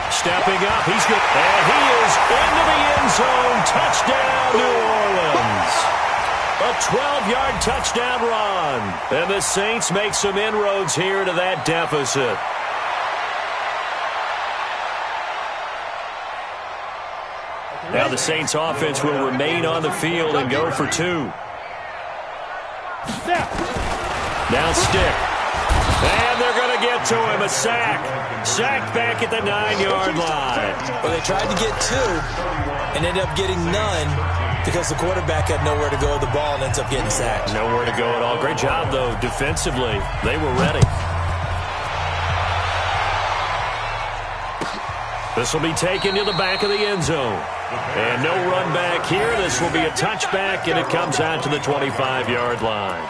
Stepping up, he's good. And he is into the end zone. Touchdown, New Orleans. A 12-yard touchdown run. And the Saints make some inroads here to that deficit. Now the Saints offense will remain on the field and go for 2. Now stick. And they're going to get to him. A sack. Sacked back at the 9-yard line. Well, they tried to get 2 and ended up getting none because the quarterback had nowhere to go with the ball and ends up getting sacked. Nowhere to go at all. Great job, though, defensively. They were ready. This will be taken to the back of the end zone. And no run back here. This will be a touchback, and it comes out to the 25-yard line.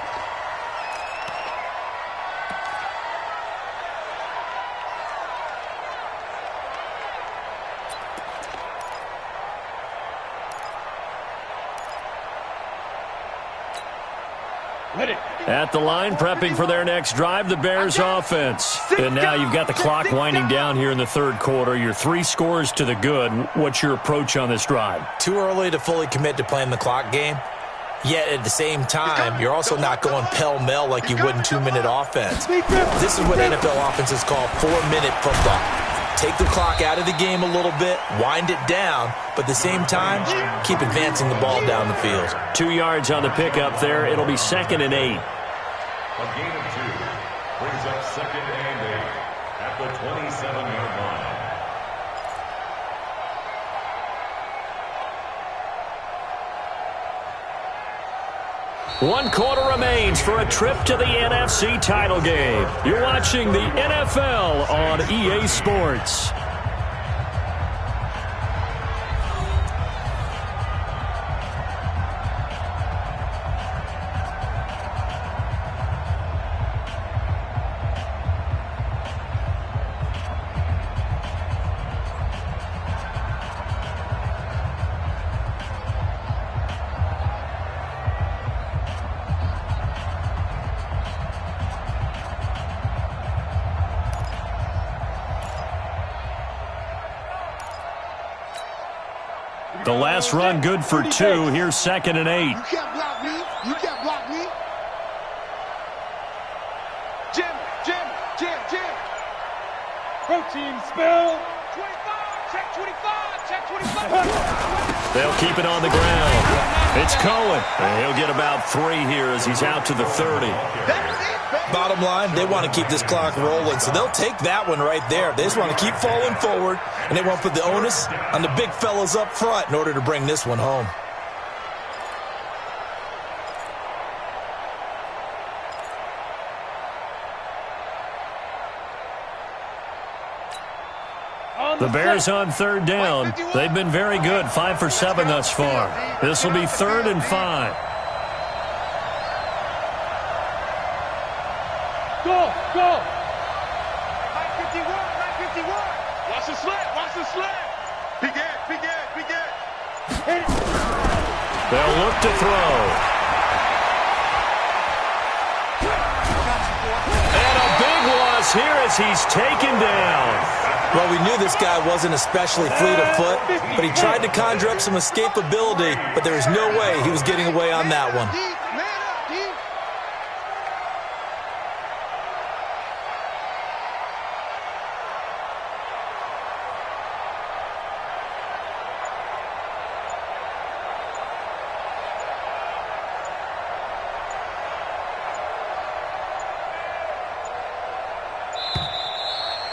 At the line, prepping for their next drive, the Bears offense. And now you've got the clock winding down here in the 3rd quarter. You're 3 scores to the good. What's your approach on this drive? Too early to fully commit to playing the clock game. Yet at the same time, you're also not going pell-mell like you would in 2-minute offense. This is what NFL offenses call 4-minute football. Take the clock out of the game a little bit, wind it down, but at the same time, keep advancing the ball down the field. 2 yards on the pickup there. It'll be 2nd and 8. A gain of 2 brings up 2nd and 8 at the 27-yard line. One quarter remains for a trip to the NFC title game. You're watching the NFL on EA Sports. The last run good for 2. Here's 2nd and 8. You can't block me. You can't block me. Jim. Protein spill. 25, check 25, check 25. They'll keep it on the ground. It's Cohen. And he'll get about 3 here as he's out to the 30. Bottom line, they want to keep this clock rolling, so they'll take that one right there. They just want to keep falling forward, and they won't put the onus on the big fellas up front in order to bring this one home. The Bears on 3rd down. They've been very good, 5 for 7 thus far. This will be 3rd and 5. Go. 951. Watch the slip. Big Ed. Hit it. They'll look to throw. And a big loss falls here as he's taken down. Well, we knew this guy wasn't especially fleet of foot, but he tried to conjure up some escapability, but there was no way he was getting away on that one.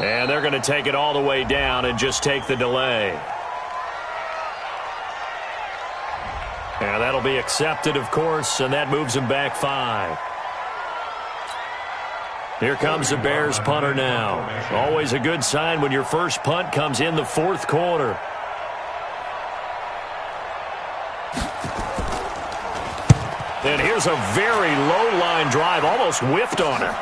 And they're going to take it all the way down and just take the delay. And that'll be accepted, of course, and that moves him back 5. Here comes the Bears punter now. Always a good sign when your first punt comes in the fourth quarter. And here's a very low line drive, almost whiffed on him.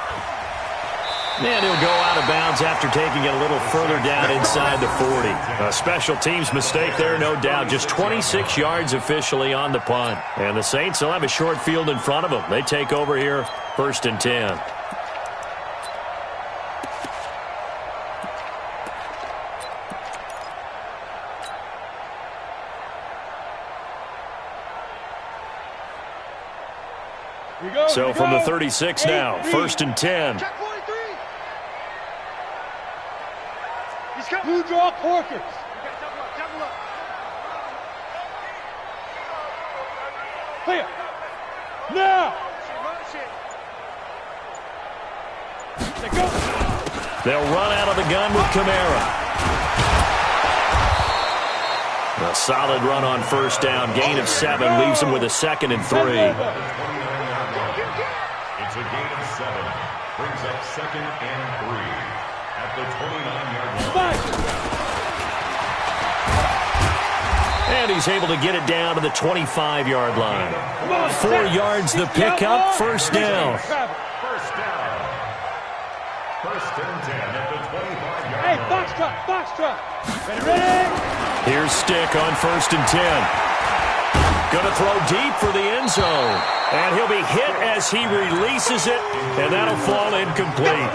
And he'll go out of bounds after taking it a little further down inside the 40. A special teams mistake there, no doubt. Just 26 yards officially on the punt. And the Saints will have a short field in front of them. They take over here, 1st and 10. So from the 36 now, 1st and 10. Blue draw Corkins. Clear. Now. They go. They'll run out of the gun with Kamara. A solid run on 1st down. Gain of 7 leaves them with a 2nd and 3. It's a gain of 7. Brings up 2nd and 3 at the 29-yard line. And he's able to get it down to the 25-yard line. 4 yards the pickup, 1st down. First down. 1st and 10 at the 25-yard line. Hey, box truck. Ready? Here's Stick on 1st and 10. Going to throw deep for the end zone. And he'll be hit as he releases it, and that'll fall incomplete.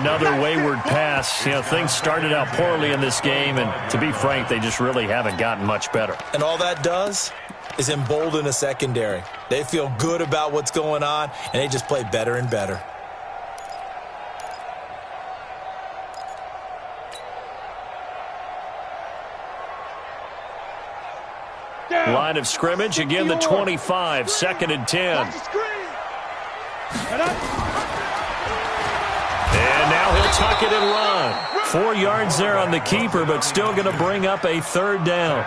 Another wayward pass. You know, things started out poorly in this game, and to be frank, they just really haven't gotten much better. And all that does is embolden a secondary. They feel good about what's going on, and they just play better and better. Line of scrimmage, again the 25, 2nd and 10. And now he'll tuck it and run. 4 yards there on the keeper, but still going to bring up a 3rd down.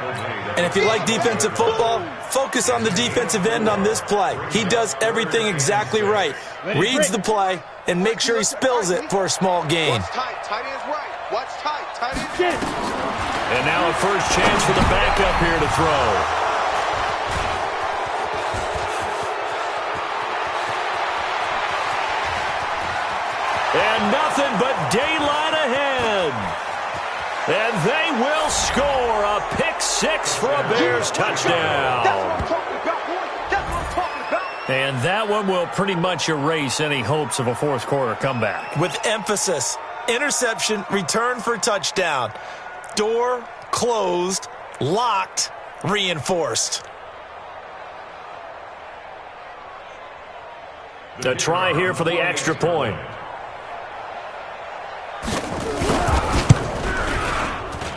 And if you like defensive football, focus on the defensive end on this play. He does everything exactly right. Reads the play and make sure he spills it for a small gain. Watch tight. Tight end's right. Watch tight. Tight end's And now a first chance for the backup here to throw. And nothing but daylight ahead. And they will score a pick 6 for a Bears touchdown. That's what I'm talking about, boy. That's what I'm talking about. And that one will pretty much erase any hopes of a fourth quarter comeback. With emphasis, interception, return for touchdown. Door closed, locked, reinforced. A try here for the extra point.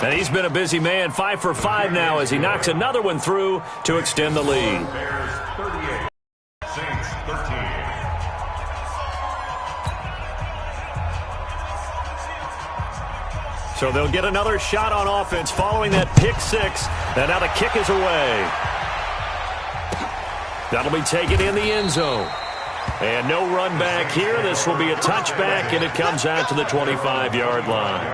And he's been a busy man, 5 for 5 now as he knocks another one through to extend the lead. Bears 38, Saints 13. So they'll get another shot on offense following that pick 6. And now the kick is away. That'll be taken in the end zone. And no run back here. This will be a touchback, and it comes out to the 25-yard line.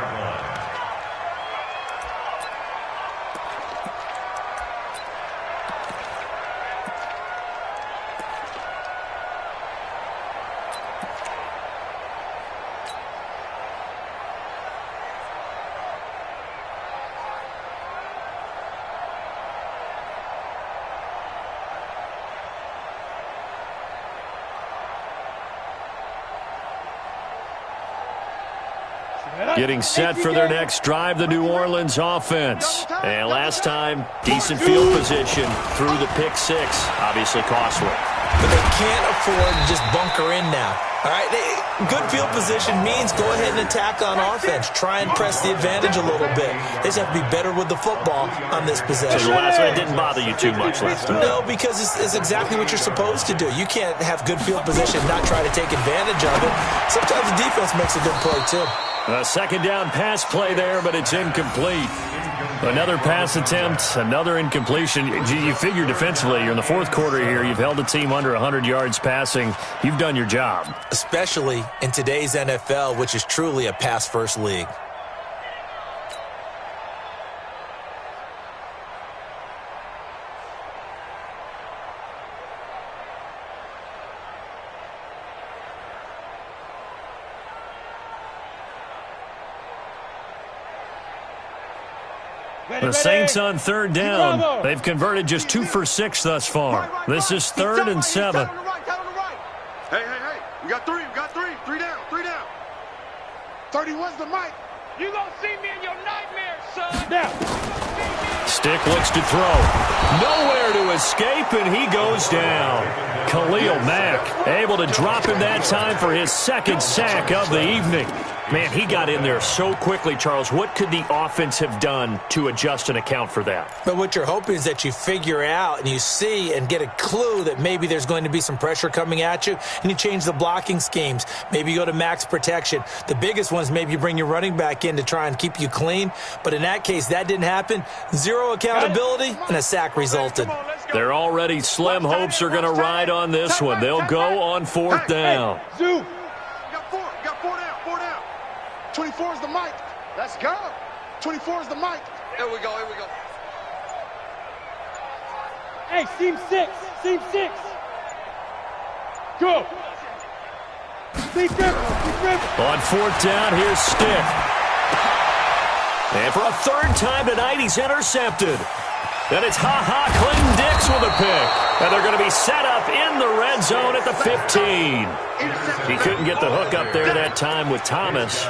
Getting set for their next drive, the New Orleans offense. And last time, decent field position through the pick six. Obviously costly. But they can't afford to just bunker in now. All right, good field position means go ahead and attack on offense. Try and press the advantage a little bit. They just have to be better with the football on this possession. So the last one didn't bother you too much last time? No, because it's exactly what you're supposed to do. You can't have good field position and not try to take advantage of it. Sometimes the defense makes a good play, too. A second down pass play there, but it's incomplete. Another pass attempt, another incompletion. You figure defensively, you're in the fourth quarter here. You've held a team under 100 yards passing. You've done your job. Especially in today's NFL, which is truly a pass-first league. The Saints on third down. They've converted just 2 for 6 thus far. This is 3rd and 7. Hey. We got three. Three down. 31's the mic. You gonna see me in your nightmares, son. Now. Stick looks to throw. Nowhere to escape, and he goes down. Khalil Mack able to drop him that time for his second sack of the evening. Man, he got in there so quickly, Charles. What could the offense have done to adjust and account for that? But what you're hoping is that you figure out and you see and get a clue that maybe there's going to be some pressure coming at you, and you change the blocking schemes. Maybe you go to max protection. The biggest one is maybe you bring your running back in to try and keep you clean. But in that case, that didn't happen. Zero accountability, and a sack resulted. Their already slim hopes are going to ride on this one. They'll go on 4th down. Zoo. Got four down. 24 is the mic. Let's go. 24 is the mic. Here we go. Hey, seam 6. Go. Deep grip. On 4th down, here's Stick. And for a 3rd time tonight, he's intercepted. Then it's Clinton Dix with a pick. And they're going to be set up in the red zone at the 15. He couldn't get the hook up there that time with Thomas.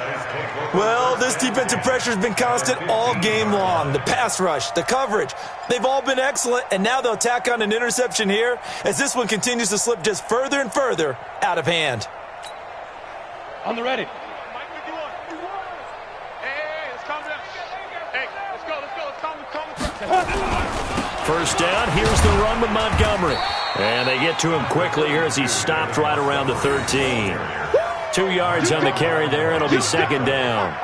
Well, this defensive pressure has been constant all game long. The pass rush, the coverage, they've all been excellent, and now they'll tack on an interception here as this one continues to slip just further and further out of hand. On the ready. Hey, let's calm down. Hey, let's go. Let's calm. First down, here's the run with Montgomery. And they get to him quickly here as he's stopped right around the 13. 2 yards on the carry there, and it'll be 2nd down.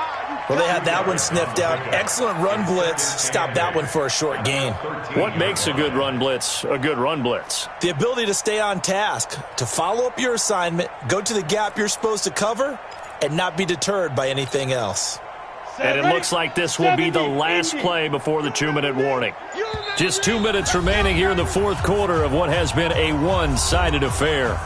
Well, they had that one sniffed out. Excellent run blitz. Stop that one for a short gain. What makes a good run blitz a good run blitz? The ability to stay on task, to follow up your assignment, go to the gap you're supposed to cover, and not be deterred by anything else. And it looks like this will be the last play before the 2-minute warning. Just 2 minutes remaining here in the fourth quarter of what has been a one-sided affair.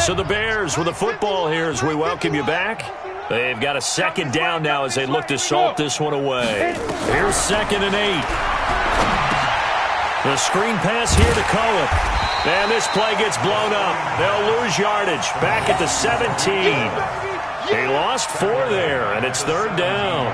So the Bears with the football here as we welcome you back. They've got a 2nd down now as they look to salt this one away. Here's 2nd and 8. The screen pass here to Cohen. And this play gets blown up. They'll lose yardage back at the 17. They lost 4 there, and it's 3rd down.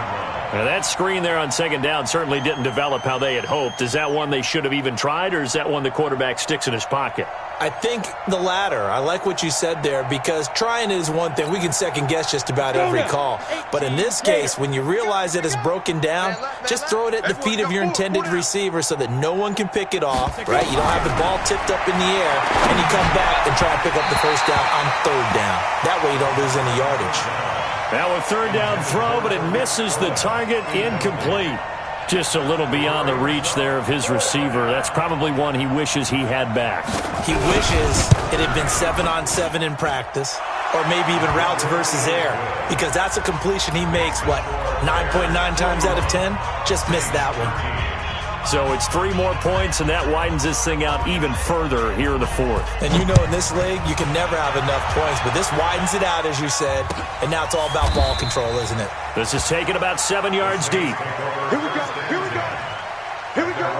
Now that screen there on 2nd down certainly didn't develop how they had hoped. Is that one they should have even tried, or is that one the quarterback sticks in his pocket? I think the latter. I like what you said there, because trying is one thing. We can second-guess just about every call. But in this case, when you realize that it's broken down, just throw it at the feet of your intended receiver so that no one can pick it off, right? You don't have the ball tipped up in the air, and you come back and try to pick up the first down on 3rd down. That way you don't lose any yardage. Now a 3rd down throw, but it misses the target, incomplete. Just a little beyond the reach there of his receiver. That's probably one he wishes he had back. He wishes it had been 7-on-7 in practice. or maybe even routes versus air, because that's a completion he makes, 9.9 times out of 10? Just missed that one. So it's 3 more points, and that widens this thing out even further here in the fourth. And you know in this league, you can never have enough points, but this widens it out, as you said, and now it's all about ball control, isn't it? This is taken about 7 yards deep. Here we go. Here we go. Here we go.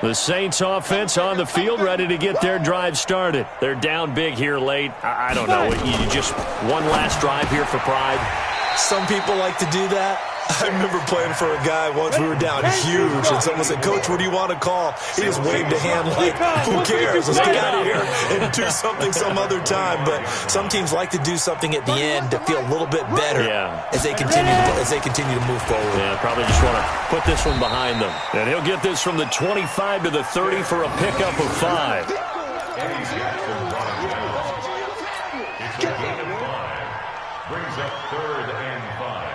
The Saints offense on the field, ready to get their drive started. They're down big here late. I don't know. You just one last drive here for pride. Some people like to do that. I remember playing for a guy once. We were down huge, and someone said, "Coach, what do you want to call?" He just waved a hand like, "Who cares? Let's get out of here and do something some other time." But some teams like to do something at the end to feel a little bit better as they continue to move forward. Yeah, probably just want to put this one behind them. And he'll get this from the 25 to the 30 for a pickup of 5. It's a gain of 5. Brings up 3rd and 5.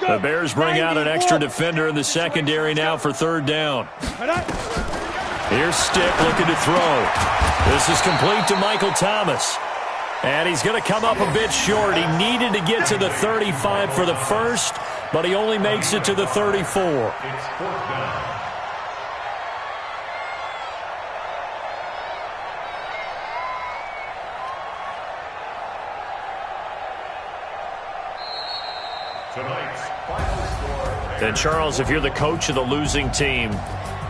The Bears bring out an extra defender in the secondary now for 3rd down. Here's Stick looking to throw. This is complete to Michael Thomas. And he's going to come up a bit short. He needed to get to the 35 for the first, but he only makes it to the 34. It's 4th down. Tonight's final score. And Charles, if you're the coach of the losing team,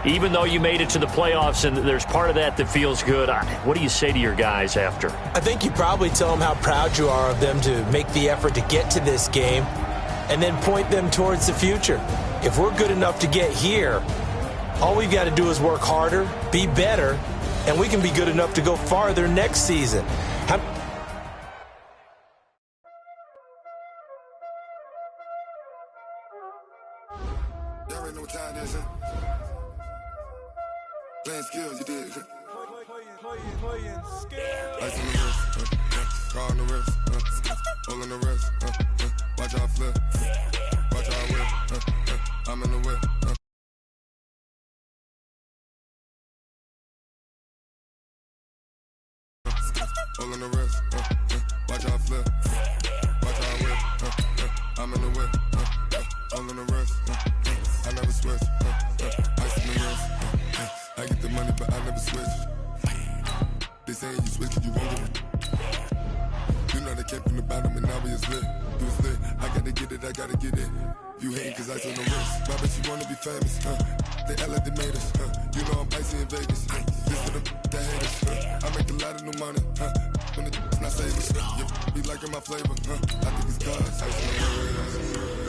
even though you made it to the playoffs and there's part of that feels good, what do you say to your guys after? I think you probably tell them how proud you are of them to make the effort to get to this game and then point them towards the future. If we're good enough to get here, all we've got to do is work harder, be better, and we can be good enough to go farther next season. Y'all already know what time it is, huh? Playing skills, you did. Playing skills. Ice on the wrist, car on the wrist, hole on the wrist, watch out flip, watch out whip, I'm in the whip, hole on the wrist, watch out flip, watch out whip, I'm in the whip, hole on the wrist, I never switch, ice on the wrist, I get the money but I never switch. They saying you switch cause you won't get it. You know they came from the bottom and now we is lit. You was lit, I gotta get it, I gotta get it. You hating cause ice on the wrist. Why bet you wanna be famous, They act like they made us, You know I'm icy in Vegas, This for the haters, I make a lot of new money, When it's not saving, be liking my flavor, I think it's God's ice on the wrist.